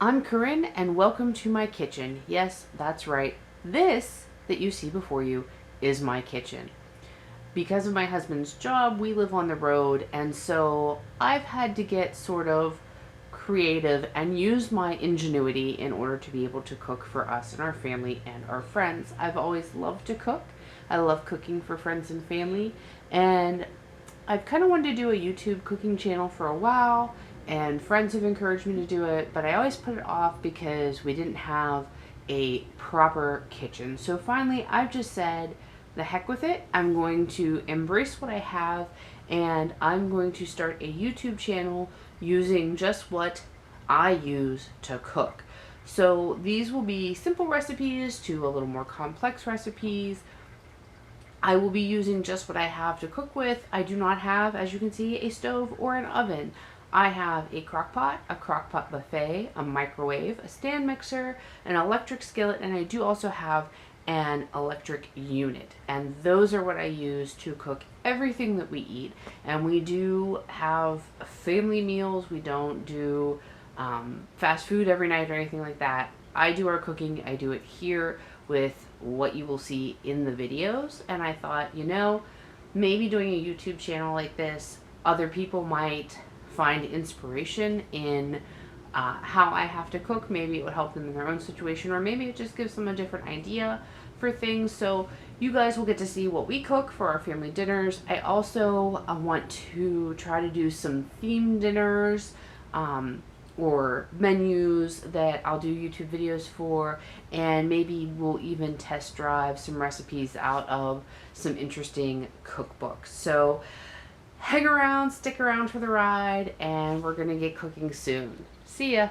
I'm Corinne and welcome to my kitchen. Yes, that's right. This that you see before you is my kitchen. Because of my husband's job, we live on the road, and so I've had to get sort of creative and use my ingenuity in order to be able to cook for us and our family and our friends. I've always loved to cook. I love cooking for friends and family, and I've kind of wanted to do a YouTube cooking channel for a while, and friends have encouraged me to do it, but I always put it off because we didn't have a proper kitchen. So finally, I've just said, the heck with it. I'm going to embrace what I have, and I'm going to start a YouTube channel using just what I use to cook. So these will be simple recipes to a little more complex recipes. I will be using just what I have to cook with. I do not have, as you can see, a stove or an oven. I have a crock pot, a crock pot buffet, a microwave, a stand mixer, an electric skillet, and I do also have an electric unit. And those are what I use to cook everything that we eat. And we do have family meals. We don't do fast food every night or anything like that. I do our cooking. I do it here with what you will see in the videos. And I thought, maybe doing a YouTube channel like this, other people might find inspiration in how I have to cook. Maybe it would help them in their own situation, or maybe it just gives them a different idea for things. So you guys will get to see what we cook for our family dinners. I also want to try to do some themed dinners, or menus that I'll do YouTube videos for, and maybe we'll even test drive some recipes out of some interesting cookbooks. So hang around, stick around for the ride, and we're gonna get cooking soon. See ya!